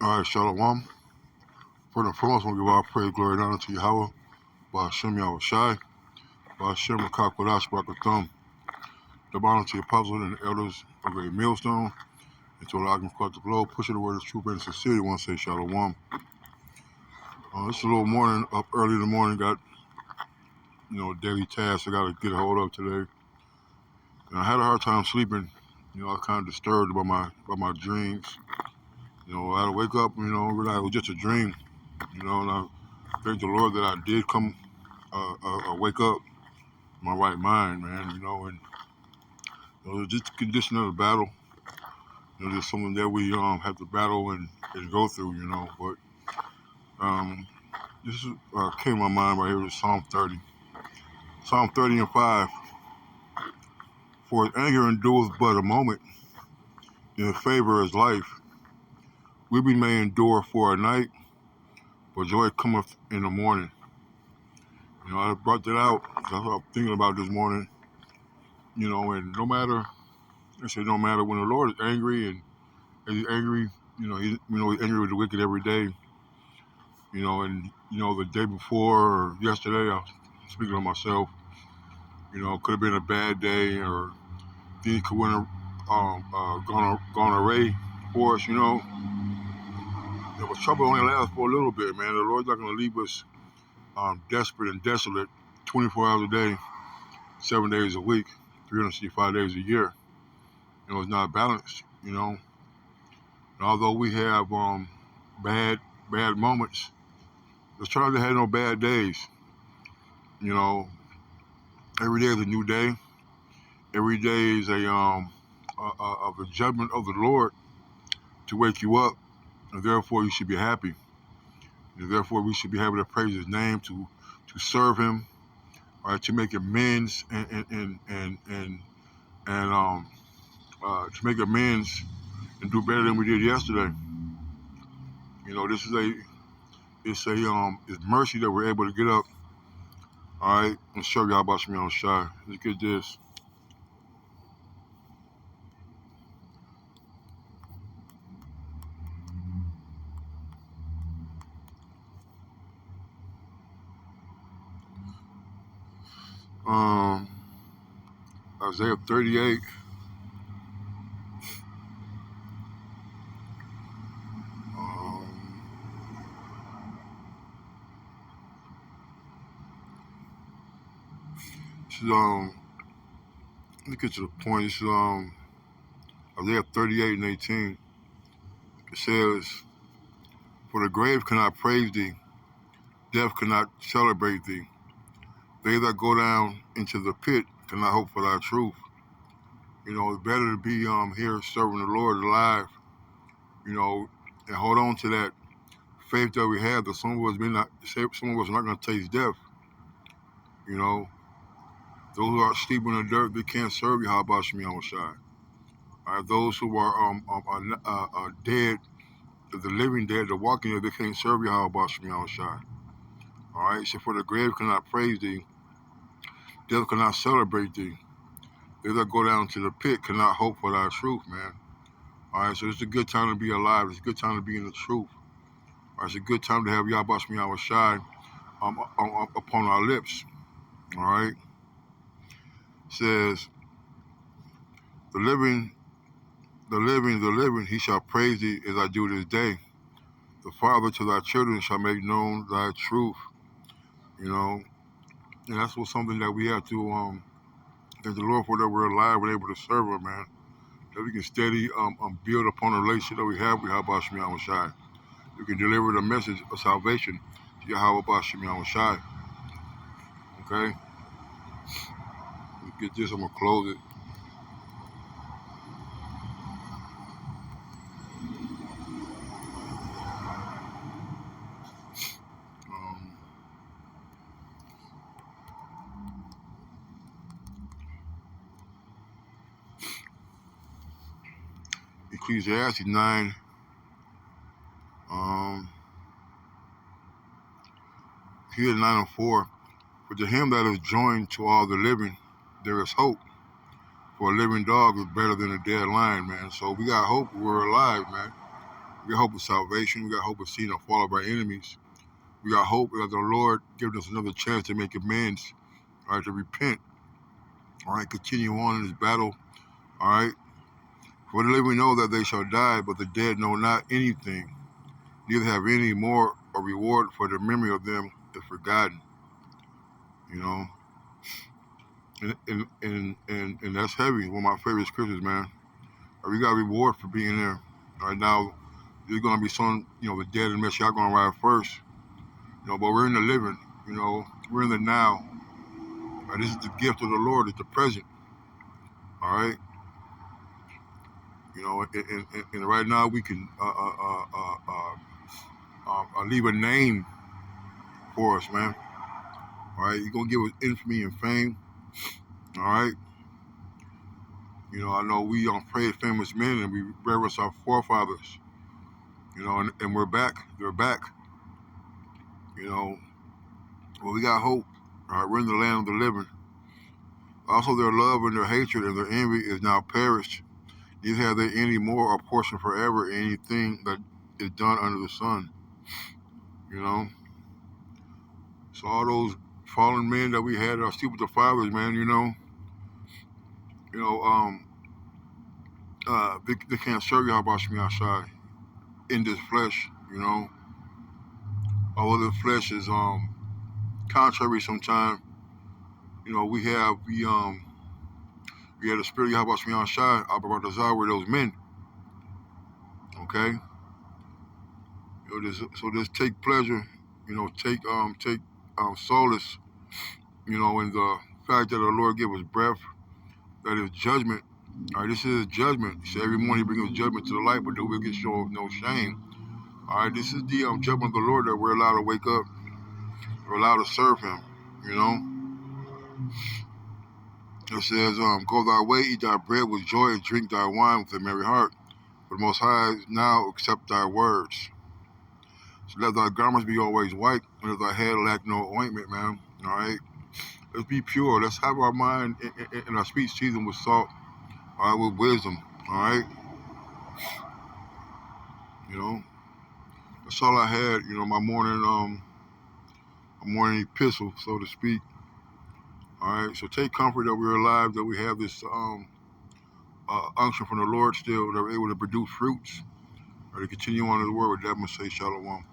All right, Shalom. First and foremost, I want to give all praise, glory, and honor to Yahweh, Ba'ashem Yahushai, Ba'ashem Makakwadash Barakathum, the honor to the apostles and the elders of a millstone, and to Allah across the globe, pushing the word of truth and sincerity. I want to say Shalom. It's a little morning, up early in the morning, got, daily tasks I got to get a hold of today. And I had a hard time sleeping. I was kind of disturbed by my dreams. I had to wake up, realize it was just a dream, and I thank the Lord that I did come wake up in my right mind, man, and just the condition of the battle, there's something that we have to battle and go through, but this is, came to my mind right here is Psalm 30. Psalm 30 and 5. For his anger endureth but a moment, and his favor is life. Weeping may endure for a night, but joy cometh in the morning. I brought that out. That's what I'm thinking about this morning. And no matter when the Lord is angry and he's angry, he's angry with the wicked every day. And the day before or yesterday, I was speaking of myself. Could have been a bad day, or things could have gone array for us. But trouble only lasts for a little bit, man. The Lord's not going to leave us desperate and desolate 24 hours a day, 7 days a week, 365 days a year. It's not balanced. And although we have bad moments, let's try not to have no bad days. Every day is a new day. Every day is a judgment of the Lord to wake you up, and therefore you should be happy. And therefore we should be happy to praise His name, to serve Him, right, to make amends and to make amends and do better than we did yesterday. This is it's mercy that we're able to get up. All right, and show y'all about me on shy. Let's get this. Isaiah 38. This is let me get to the point. This is Isaiah 38 and 18. It says, "For the grave cannot praise thee, death cannot celebrate thee. They that go down into the pit cannot hope for thy truth." It's better to be here serving the Lord alive, and hold on to that faith that we have, that some of us are not going to taste death. Those who are asleep in the dirt, they can't serve you. How about Shemi Awashai? All right, those who are dead, the living dead, the walking dead, they can't serve you. How about Shemi Awashai? All right, so for the grave cannot praise thee, death cannot celebrate thee. They that go down to the pit cannot hope for thy truth, man. All right, so it's a good time to be alive. It's a good time to be in the truth. All right, it's a good time to have Yahweh Shemi Awashai upon our lips. All right. It says, the living, he shall praise thee as I do this day. The Father to thy children shall make known thy truth. And that's something that we have to thank the Lord for, that we're alive, we're able to serve Him, man. That we can steady build upon the relationship that we have with Yahweh Shemi Awashai. We can deliver the message of salvation to Yahweh Shemi Awashai. Okay? Let's get this, I'm going to close it. Ecclesiastes 9. Here 9 and 4. For to him that is joined to all the living, there is hope. For a living dog is better than a dead lion, man. So we got hope. We're alive, man. We got hope of salvation. We got hope of seeing the fall of our enemies. We got hope that the Lord giving us another chance to make amends, all right, to repent, all right, continue on in this battle, all right. For the living know that they shall die, but the dead know not anything, neither have any more a reward, for the memory of them is forgotten, you know. And that's heavy. One of my favorite scriptures, man. We got a reward for being there. All right, now there's gonna be some, the dead and the Messiah are gonna ride first, but we're in the living, we're in the now. All right, this is the gift of the Lord, it's the present. All right, and right now we can leave a name for us, man. All right, you're gonna give us infamy and fame. All right, I know we praise famous men and we reverence our forefathers. And we're back. They're back. Well, we got hope. All right, we're in the land of the living. Also, their love and their hatred and their envy is now perished. Neither have they any more a portion forever in anything that is done under the sun. So all those fallen men that we had, our stupid fathers, man, they can't serve you how about me outside in this flesh, although the flesh is contrary sometimes. We had the spirit of Yahweh Shmi Shai, about desire with those men. Okay? Just take pleasure, take solace, in the fact that the Lord gave us breath, that is judgment. All right, this is judgment. He said every morning he brings judgment to the light, but then we'll get shown no shame. All right, this is the judgment of the Lord that we're allowed to wake up. We're allowed to serve him, It says, go thy way, eat thy bread with joy, and drink thy wine with a merry heart. For the Most High now accept thy words. So let thy garments be always white, and let thy head lack no ointment, man. All right? Let's be pure. Let's have our mind and our speech seasoned with salt, all right, with wisdom, all right? That's all I had, my morning epistle, so to speak. All right, so take comfort that we're alive, that we have this unction from the Lord still, that we're able to produce fruits, or to continue on in the world. With that, I'm going to say shalom.